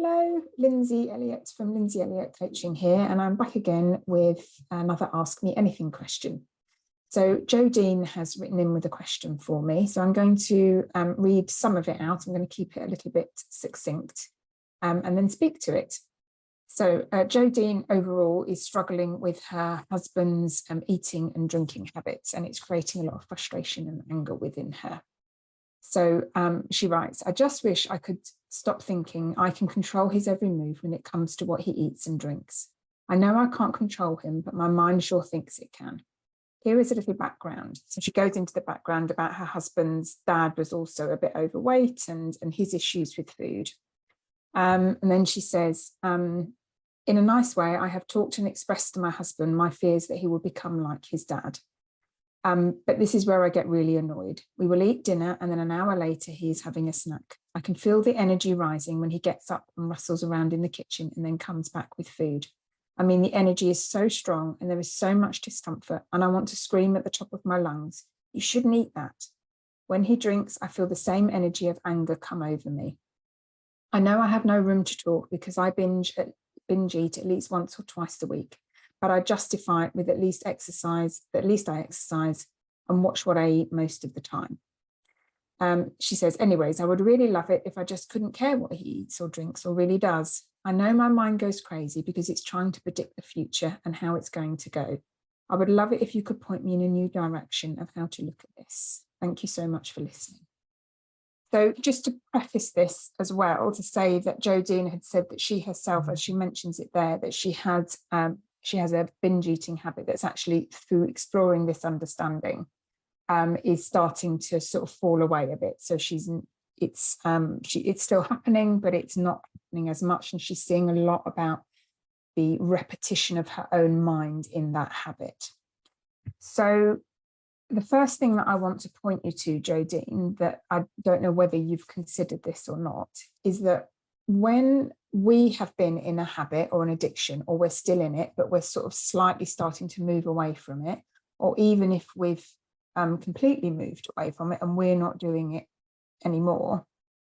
Hello, Lindsay Elliott from Lindsay Elliott Coaching here, and I'm back again with another Ask Me Anything question. So Jodene has written in with a question for me, so I'm going to read some of it out. I'm going to keep it a little bit succinct and then speak to it. So Jodene overall is struggling with her husband's eating and drinking habits, and it's creating a lot of frustration and anger within her. So she writes, I just wish I could stop thinking I can control his every move when it comes to what he eats and drinks. I know I can't control him, but my mind sure thinks it can. Here is a little background. So she goes into the background about her husband's dad was also a bit overweight and his issues with food. And then she says, in a nice way, I have talked and expressed to my husband my fears that he will become like his dad. But this is where I get really annoyed. We will eat dinner and then an hour later he is having a snack. I can feel the energy rising when he gets up and rustles around in the kitchen and then comes back with food. I mean, the energy is so strong and there is so much discomfort and I want to scream at the top of my lungs. You shouldn't eat that. When he drinks, I feel the same energy of anger come over me. I know I have no room to talk because I binge eat at least once or twice a week. But I justify it with at least I exercise and watch what I eat most of the time. She says, anyways, I would really love it if I just couldn't care what he eats or drinks or really does. I know my mind goes crazy because it's trying to predict the future and how it's going to go. I would love it if you could point me in a new direction of how to look at this. Thank you so much for listening. So just to preface this as well, to say that Jodene had said that she herself, as she mentions it there, that she has a binge eating habit that's actually, through exploring this understanding, is starting to sort of fall away a bit. So it's still happening, but it's not happening as much. And she's seeing a lot about the repetition of her own mind in that habit. So the first thing that I want to point you to, Jodene, that I don't know whether you've considered this or not, is that when we have been in a habit or an addiction, or we're still in it, but we're sort of slightly starting to move away from it, or even if we've completely moved away from it and we're not doing it anymore,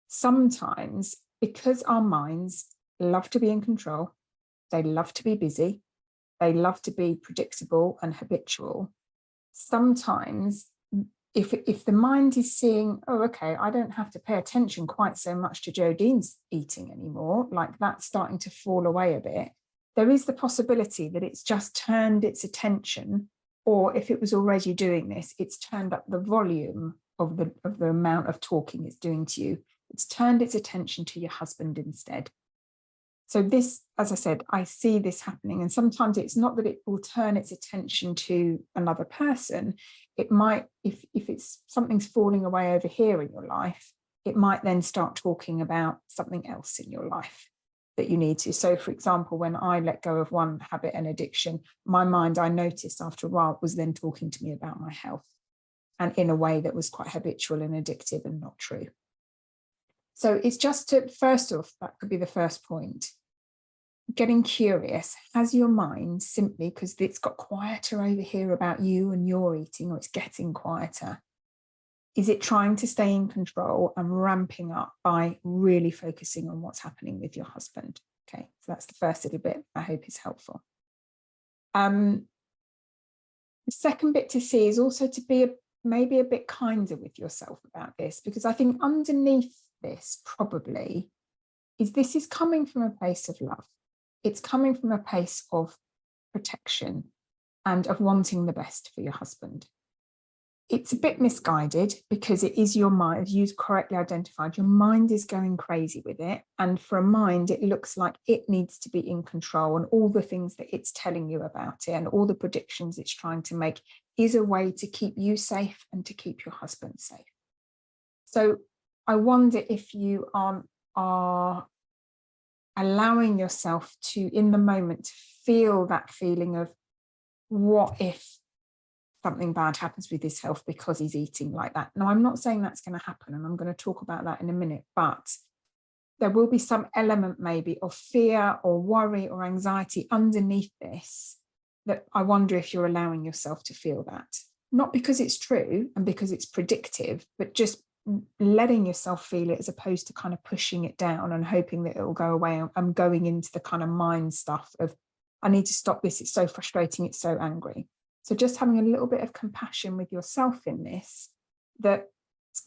sometimes because our minds love to be in control, they love to be busy, they love to be predictable and habitual, sometimes if the mind is seeing, oh, okay, I don't have to pay attention quite so much to Jodene's eating anymore, like that's starting to fall away a bit, there is the possibility that it's just turned its attention, or if it was already doing this, it's turned up the volume of the amount of talking it's doing to you. It's turned its attention to your husband instead. So this, as I said, I see this happening, and sometimes it's not that it will turn its attention to another person. It might, if it's something's falling away over here in your life, it might then start talking about something else in your life that you need to. So for example, when I let go of one habit and addiction, my mind, I noticed after a while, was then talking to me about my health, and in a way that was quite habitual and addictive and not true. So it's just to, first off, that could be the first point, getting curious. Has your mind simply, because it's got quieter over here about you and your eating, or it's getting quieter, is it trying to stay in control and ramping up by really focusing on what's happening with your husband? Okay, so that's the first little bit I hope is helpful. The second bit to see is also to be maybe a bit kinder with yourself about this, because I think underneath this probably is this is coming from a place of love. It's coming from a place of protection and of wanting the best for your husband. It's a bit misguided because it is your mind, as you correctly identified, your mind is going crazy with it. And for a mind, it looks like it needs to be in control, and all the things that it's telling you about it and all the predictions it's trying to make is a way to keep you safe and to keep your husband safe. So I wonder if you are allowing yourself to, in the moment, feel that feeling of what if something bad happens with his health because he's eating like that. Now, I'm not saying that's going to happen, and I'm going to talk about that in a minute, but there will be some element maybe of fear or worry or anxiety underneath this, that I wonder if you're allowing yourself to feel that. Not because it's true and because it's predictive, but just letting yourself feel it as opposed to kind of pushing it down and hoping that it will go away. I'm going into the kind of mind stuff of, I need to stop this. It's so frustrating. It's so angry. So just having a little bit of compassion with yourself in this, that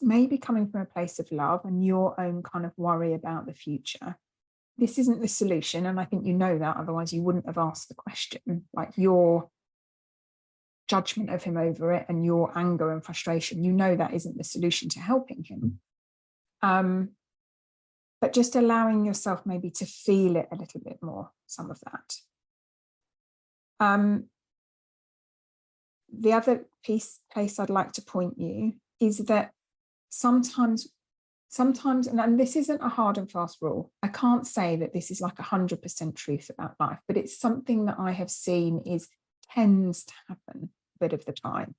maybe coming from a place of love and your own kind of worry about the future. This isn't the solution. And I think you know that, otherwise you wouldn't have asked the question. Like your judgment of him over it and your anger and frustration, you know that isn't the solution to helping him. But just allowing yourself maybe to feel it a little bit more, some of that. The other place I'd like to point you is that sometimes, and this isn't a hard and fast rule. I can't say that this is like 100% truth about life, but it's something that I have seen tends to happen a bit of the time.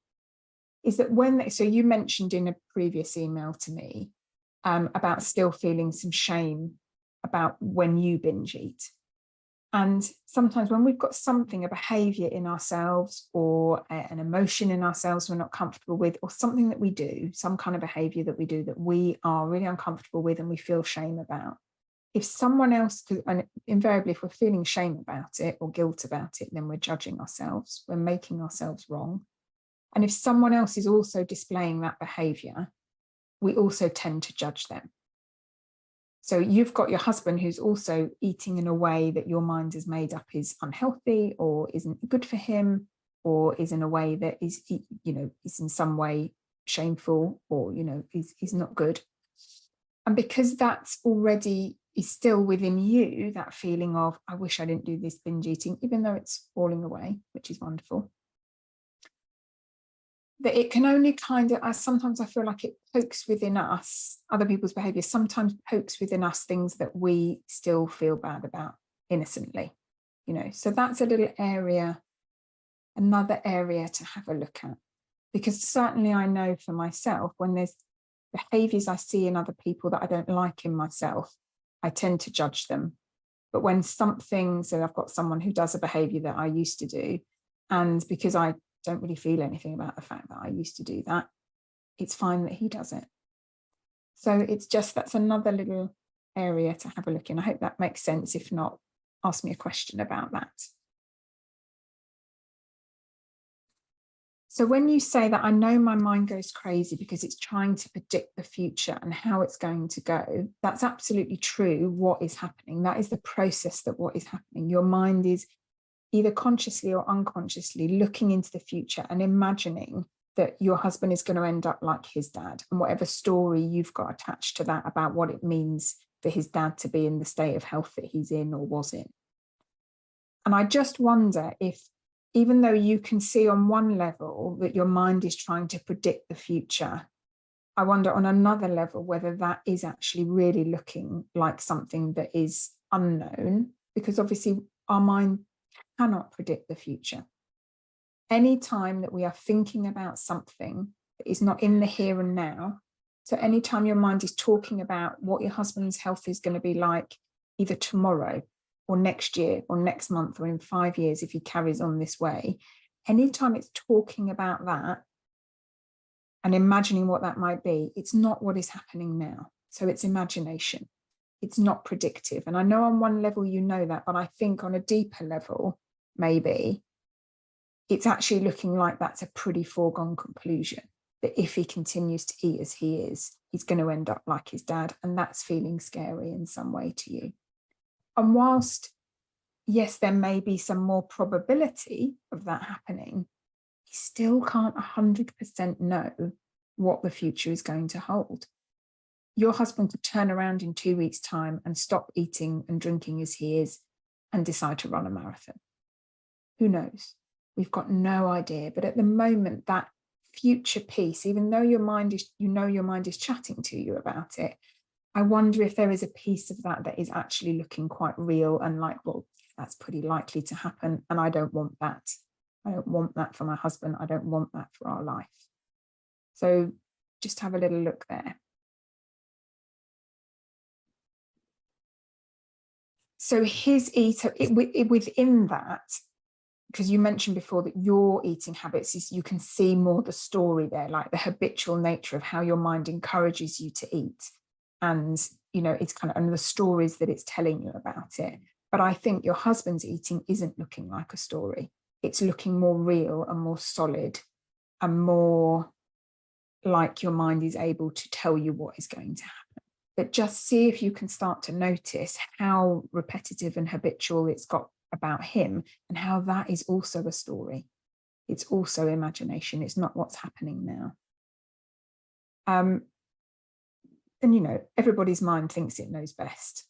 Is that so you mentioned in a previous email to me about still feeling some shame about when you binge eat. And sometimes when we've got something, a behavior in ourselves or an emotion in ourselves we're not comfortable with, or something that we do, some kind of behavior that we do that we are really uncomfortable with and we feel shame about. If someone else, and invariably if we're feeling shame about it or guilt about it, then we're judging ourselves, we're making ourselves wrong. And if someone else is also displaying that behavior, we also tend to judge them. So you've got your husband who's also eating in a way that your mind is made up is unhealthy or isn't good for him, or is in a way that is, is in some way shameful, or, is not good. And because that's already is still within you, that feeling of, I wish I didn't do this binge eating, even though it's falling away, which is wonderful. That it can only kind of, sometimes I feel like it pokes within us, other people's behavior sometimes pokes within us things that we still feel bad about innocently, so that's a little area, another area to have a look at. Because certainly I know for myself, when there's behaviors I see in other people that I don't like in myself, I tend to judge them. But when so I've got someone who does a behavior that I used to do, and because I don't really feel anything about the fact that I used to do that, it's fine that he does it. So it's just, that's another little area to have a look in. I hope that makes sense. If not, ask me a question about that. So when you say that, I know my mind goes crazy because it's trying to predict the future and how it's going to go, that's absolutely true. What is happening, that is the process, that what is happening, your mind is either consciously or unconsciously looking into the future and imagining that your husband is going to end up like his dad, and whatever story you've got attached to that about what it means for his dad to be in the state of health that he's in or was in. And I just wonder if, even though you can see on one level that your mind is trying to predict the future, I wonder on another level whether that is actually really looking like something that is unknown, because obviously our mind cannot predict the future. Any time that we are thinking about something that is not in the here and now, so anytime your mind is talking about what your husband's health is going to be like either tomorrow or next year or next month or in 5 years if he carries on this way, anytime it's talking about that and imagining what that might be, it's not what is happening now. So it's imagination. It's not predictive. And I know on one level you know that, but I think on a deeper level, maybe it's actually looking like that's a pretty foregone conclusion, that if he continues to eat as he is, he's going to end up like his dad. And that's feeling scary in some way to you. And whilst, yes, there may be some more probability of that happening, you still can't 100% know what the future is going to hold. Your husband could turn around in 2 weeks' time and stop eating and drinking as he is and decide to run a marathon. Who knows? We've got no idea. But at the moment, that future piece, even though your mind is chatting to you about it, I wonder if there is a piece of that that is actually looking quite real and like, well, that's pretty likely to happen. And I don't want that. I don't want that for my husband. I don't want that for our life. So just have a little look there. So within that, because you mentioned before that your eating habits is, you can see more the story there, like the habitual nature of how your mind encourages you to eat. And, you know, it's kind of, and the stories that it's telling you about it. But I think your husband's eating isn't looking like a story. It's looking more real and more solid and more like your mind is able to tell you what is going to happen. But just see if you can start to notice how repetitive and habitual it's got about him, and how that is also a story. It's also imagination. It's not what's happening now. And, you know, everybody's mind thinks it knows best.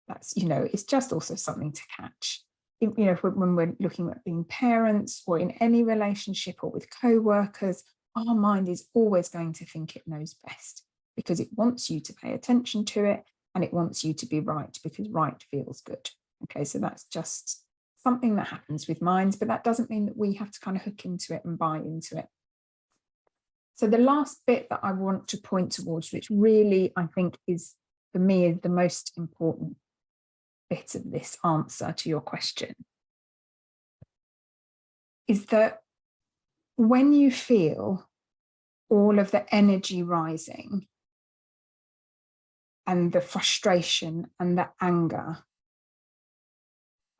That's, you know, it's just also something to catch. You know, when we're looking at being parents or in any relationship or with co-workers, our mind is always going to think it knows best, because it wants you to pay attention to it, and it wants you to be right, because right feels good. Okay, so that's just something that happens with minds, but that doesn't mean that we have to kind of hook into it and buy into it. So the last bit that I want to point towards, which really I think is, for me, is the most important bit of this answer to your question, is that when you feel all of the energy rising and the frustration and the anger,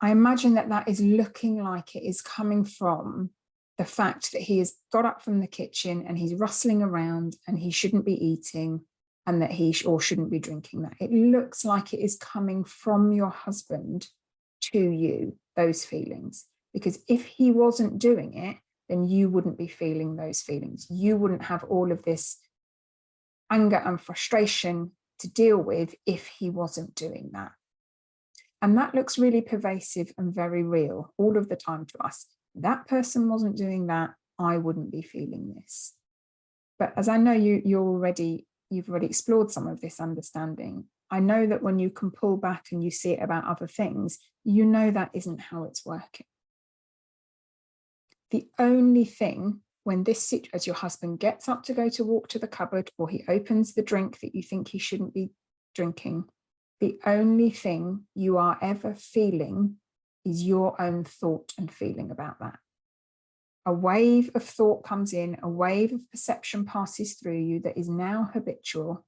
I imagine that that is looking like it is coming from the fact that he has got up from the kitchen and he's rustling around and he shouldn't be eating, and that he or shouldn't be drinking that. It looks like it is coming from your husband to you, those feelings. Because if he wasn't doing it, then you wouldn't be feeling those feelings. You wouldn't have all of this anger and frustration to deal with if he wasn't doing that. And that looks really pervasive and very real all of the time to us. That person wasn't doing that, I wouldn't be feeling this. But as I know you've already explored some of this understanding, I know that when you can pull back and you see it about other things, you know that isn't how it's working. The only thing, when this, as your husband gets up to go to walk to the cupboard, or he opens the drink that you think he shouldn't be drinking, the only thing you are ever feeling is your own thought and feeling about that. A wave of thought comes in, a wave of perception passes through you that is now habitual,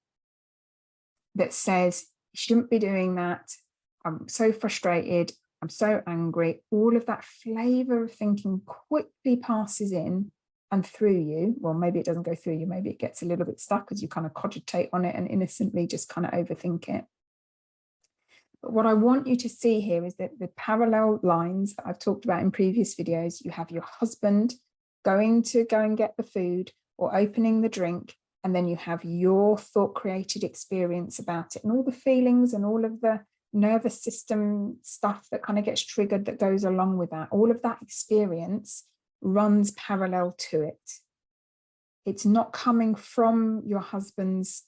that says, you shouldn't be doing that. I'm so frustrated. I'm so angry. All of that flavor of thinking quickly passes in and through you. Well, maybe it doesn't go through you. Maybe it gets a little bit stuck as you kind of cogitate on it and innocently just kind of overthink it. But what I want you to see here is that the parallel lines that I've talked about in previous videos, you have your husband going to go and get the food or opening the drink, and then you have your thought created experience about it and all the feelings and all of the nervous system stuff that kind of gets triggered that goes along with that. All of that experience runs parallel to it. It's not coming from your husband's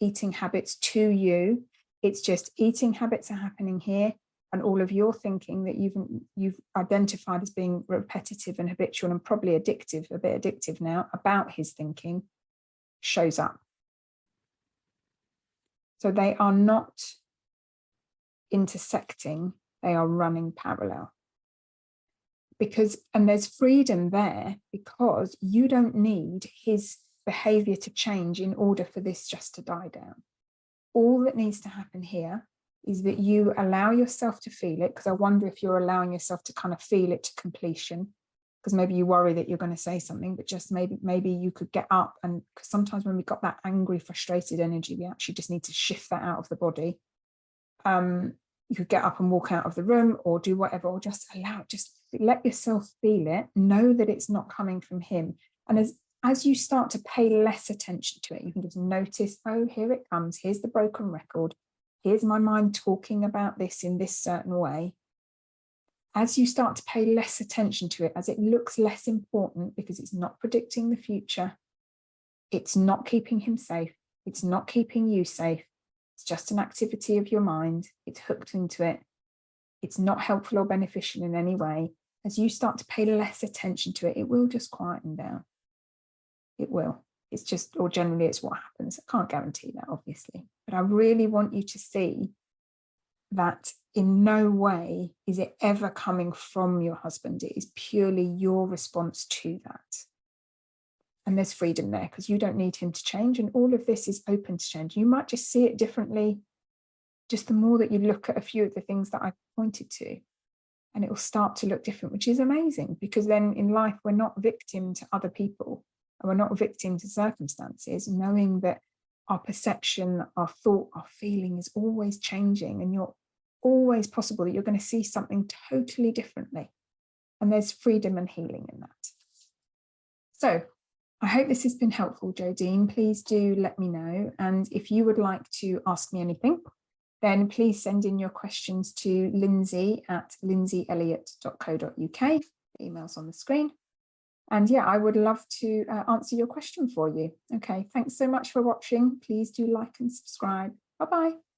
eating habits to you. It's just eating habits are happening here, and all of your thinking that you've identified as being repetitive and habitual and probably addictive, a bit addictive now, about his thinking shows up. So they are not intersecting, they are running parallel. And there's freedom there, because you don't need his behavior to change in order for this just to die down. All that needs to happen here is that you allow yourself to feel it, because I wonder if you're allowing yourself to kind of feel it to completion, because maybe you worry that you're going to say something, but just maybe you could get up, and because sometimes when we've got that angry, frustrated energy, we actually just need to shift that out of the body. You could get up and walk out of the room or do whatever, or just allow it, just let yourself feel it, know that it's not coming from him. And as you start to pay less attention to it, you can just notice, oh, here it comes. Here's the broken record. Here's my mind talking about this in this certain way. As you start to pay less attention to it, as it looks less important because it's not predicting the future, it's not keeping him safe, it's not keeping you safe, it's just an activity of your mind, it's hooked into it, it's not helpful or beneficial in any way. As you start to pay less attention to it, it will just quieten down. It will. It's just, or generally it's what happens. I can't guarantee that, obviously, but I really want you to see that in no way is it ever coming from your husband. It is purely your response to that. And there's freedom there because you don't need him to change. And all of this is open to change. You might just see it differently, just the more that you look at a few of the things that I pointed to. And it will start to look different, which is amazing, because then in life, we're not victim to other people, and we're not victim to circumstances, knowing that our perception, our thought, our feeling is always changing, and you're always possible that you're going to see something totally differently. And there's freedom and healing in that. So I hope this has been helpful, Jodene. Please do let me know. And if you would like to ask me anything, then please send in your questions to lindsay@lindsayelliott.co.uk. The email's on the screen. And yeah, I would love to answer your question for you. Okay, thanks so much for watching. Please do like and subscribe. Bye-bye.